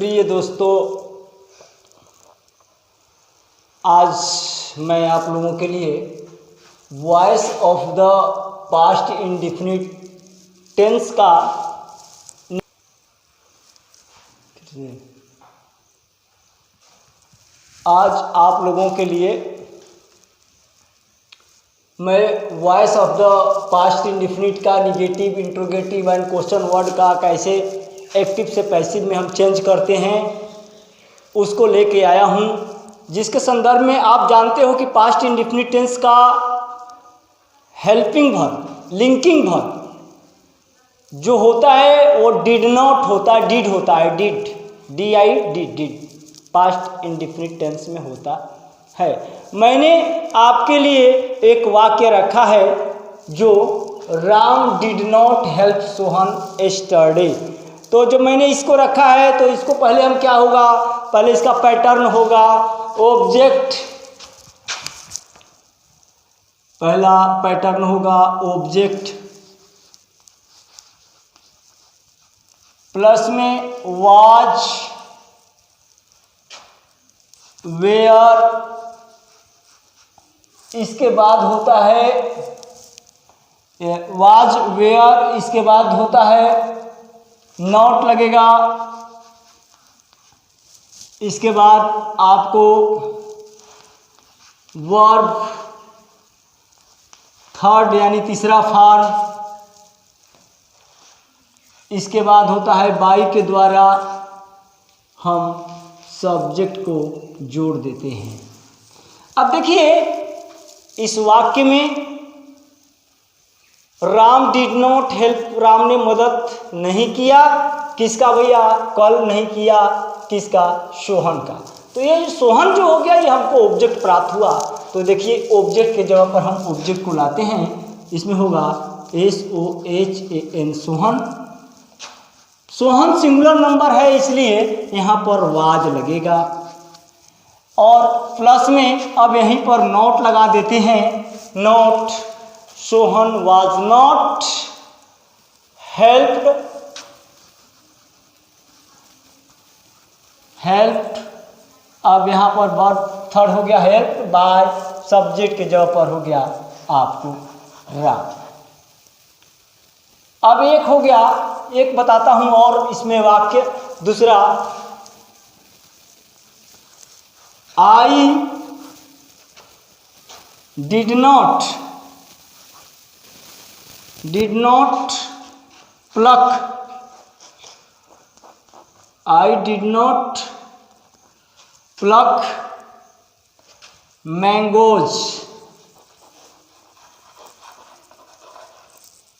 प्रिय दोस्तों, आज मैं आप लोगों के लिए voice of the past indefinite tense का आज आप लोगों के लिए मैं voice of the past indefinite का negative, interrogative and question word का कैसे एक्टिव से पैसिव में हम चेंज करते हैं उसको लेके आया हूँ, जिसके संदर्भ में आप जानते हो कि पास्ट इंडेफिनिट टेंस का हेल्पिंग वर्ब, लिंकिंग वर्ब जो होता है वो डिड नॉट होता है, डिड होता है, did did past indefinite tense में होता है। मैंने आपके लिए एक वाक्य रखा है जो Ram did not help Sohan yesterday. तो जो मैंने इसको रखा है तो इसको पहले हम क्या होगा, पहले इसका पैटर्न होगा ऑब्जेक्ट, पहला पैटर्न होगा ऑब्जेक्ट प्लस में वाज वेयर, इसके बाद होता है वाज वेयर, इसके बाद होता है नॉट लगेगा, इसके बाद आपको वर्ब थर्ड यानी तीसरा फॉर्म, इसके बाद होता है बाई के द्वारा हम सब्जेक्ट को जोड़ देते हैं। अब देखिए इस वाक्य में Ram did not help, Ram ने मदद नहीं किया, किसका भैया, कल नहीं किया, किसका, सोहन का। तो ये सोहन जो हो गया ये हमको ऑब्जेक्ट प्राप्त हुआ। तो देखिए ऑब्जेक्ट के जगह पर हम ऑब्जेक्ट को लाते हैं, इसमें होगा SOHAN Sohan. Sohan singular number है इसलिए यहाँ पर वाज लगेगा और प्लस में अब यहीं पर नॉट लगा देते हैं, not, Sohan was not helped, अब यहाँ पर वर्ब थर्ड हो गया हेल्प बाय, सब्जेक्ट के जगह पर हो गया आपको राम। अब एक हो गया, एक बताता हूं और इसमें वाक्य दूसरा, I did not plug, I did not plug mangoes.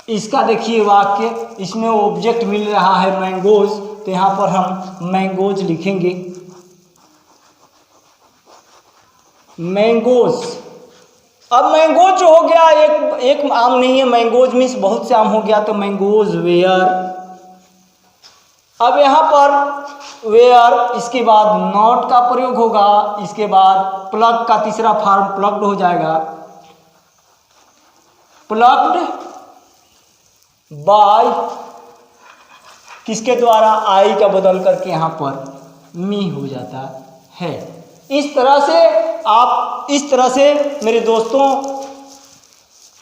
इसका देखिए वाक्य, इसमें ऑब्जेक्ट मिल रहा है मैंगोज, तो यहाँ पर हम मैंगोज लिखेंगे, मैंगोज। अब मैंगोज जो हो गया एक आम नहीं है, मैंगोज मीन्स बहुत से आम हो गया, तो मैंगोज वेयर। अब यहाँ पर वेयर, इसके बाद नॉट का प्रयोग होगा, इसके बाद प्लग का तीसरा फॉर्म प्लग्ड हो जाएगा, प्लग्ड बाय, किसके द्वारा, आई का बदल करके यहाँ पर मी हो जाता है। इस तरह से मेरे दोस्तों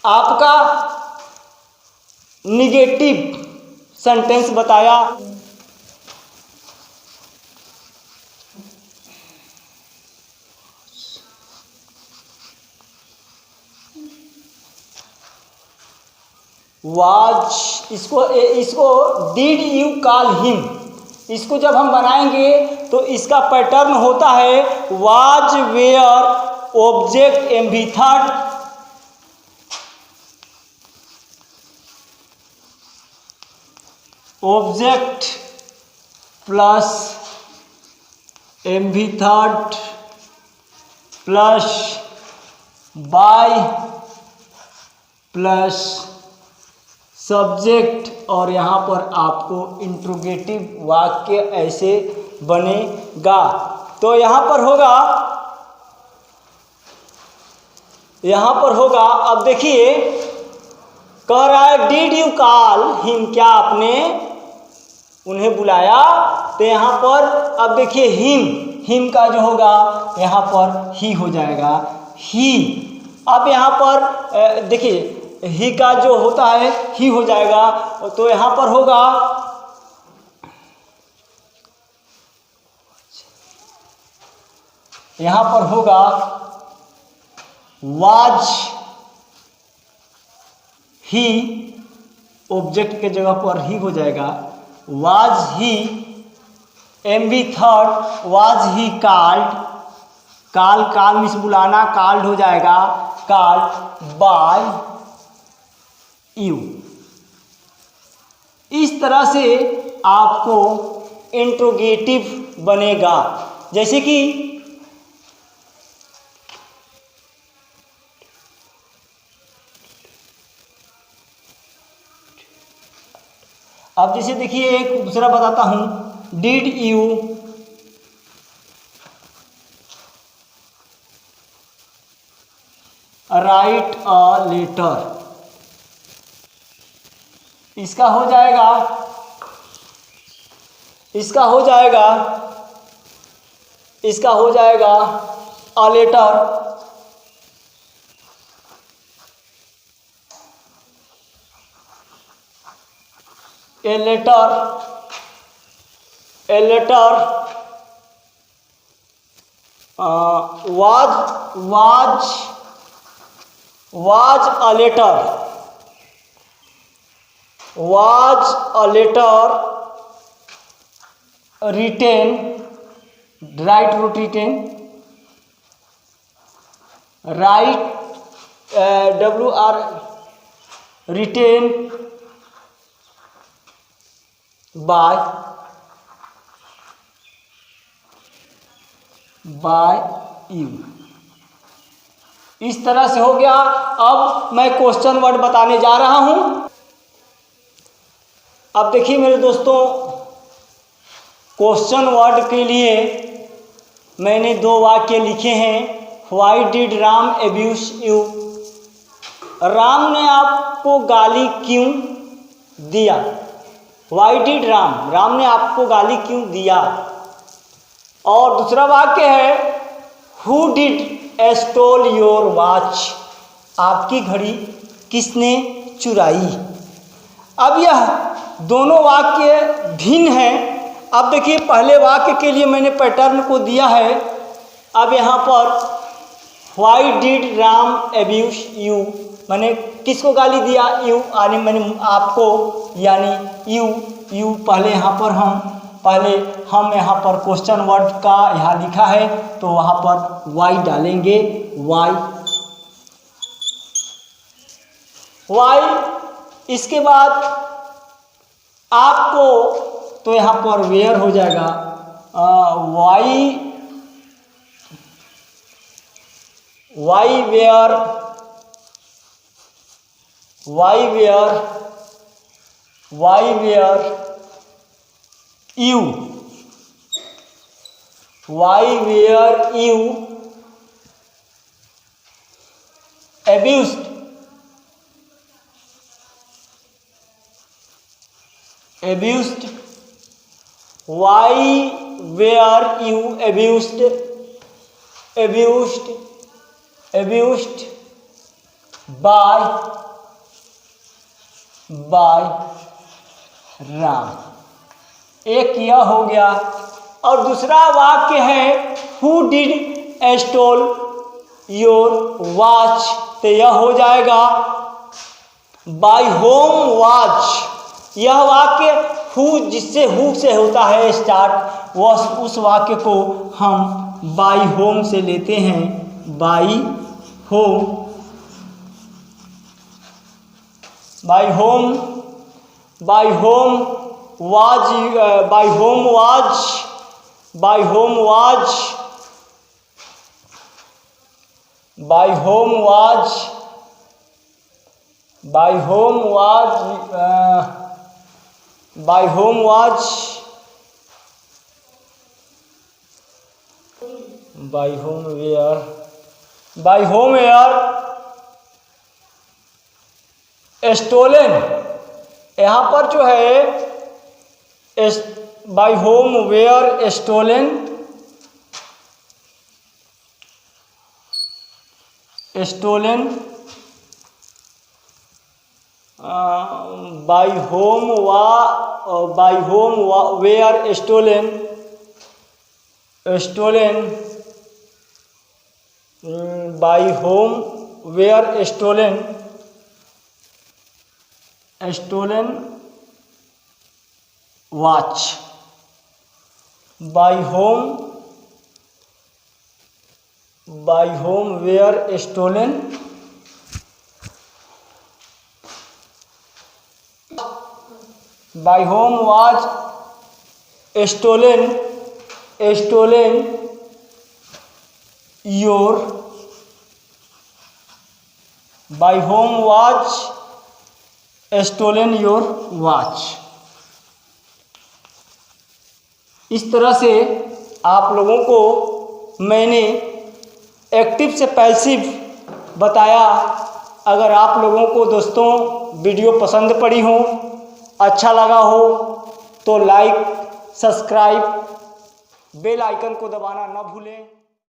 आपका निगेटिव सेंटेंस बताया। वाज, इसको डिड यू कॉल हिम, इसको जब हम बनाएंगे तो इसका पैटर्न होता है was were object MV third, object plus MV third plus by plus subject, और यहाँ पर आपको इंट्रोगेटिव वाक्य ऐसे बनेगा। तो यहाँ पर होगा अब देखिए कह रहा है डिड यू कॉल हिम, क्या आपने उन्हें बुलाया, तो यहाँ पर अब देखिए हिम का जो होगा यहाँ पर ही हो जाएगा, ही। अब यहाँ पर देखिए ही का जो होता है ही हो जाएगा, तो यहाँ पर होगा वाज ही, ऑब्जेक्ट के जगह पर ही हो जाएगा, was he. MB third, was he called, काल मीन्स बुलाना, कॉल्ड हो जाएगा, कॉल्ड बाय यू। इस तरह से आपको इंट्रोगेटिव बनेगा। जैसे कि अब जैसे देखिए एक दूसरा बताता हूं, did you write a letter, इसका हो जाएगा a letter, a letter was a letter written, written by you। इस तरह से हो गया। अब मैं क्वेश्चन वर्ड बताने जा रहा हूं। अब देखिए मेरे दोस्तों, क्वेश्चन वर्ड के लिए मैंने 2 वाक्य लिखे हैं। Why did Ram abuse you, Ram ने आपको गाली क्यों दिया। व्हाई डिड राम ने आपको गाली क्यों दिया। और दूसरा वाक्य है who did stole your watch, आपकी घड़ी किसने चुराई। अब यह दोनों वाक्य भिन्न हैं। अब देखिए पहले वाक्य के लिए मैंने पैटर्न को दिया है। अब यहाँ पर why did Ram abuse you, मैंने किसको गाली दिया, यू, यानी मैंने आपको, यानी यू पहले यहाँ पर हम यहाँ पर क्वेश्चन वर्ड का यहाँ लिखा है, तो वहाँ पर वाई डालेंगे, वाई। इसके बाद आपको, तो यहाँ पर वेयर हो जाएगा, why were you, why were you abused, why were you abused by Ram. एक यह हो गया। और दूसरा वाक्य है who did stole your watch, तो यह हो जाएगा बाय होम वॉच। यह वाक्य हु, जिससे हु से होता है स्टार्ट, वह उस वाक्य को हम बाय होम से लेते हैं, बाय होम स्टोलन। यहाँ पर जो है by whom were stolen by whom were stolen by whom were stolen watch, by whom were stolen by whom watch stolen your, by whom watch stolen your watch. इस तरह से आप लोगों को मैंने एक्टिव से पैसिव बताया। अगर आप लोगों को दोस्तों वीडियो पसंद पड़ी हो, अच्छा लगा हो तो लाइक, सब्सक्राइब, बेल आइकन को दबाना न भूलें।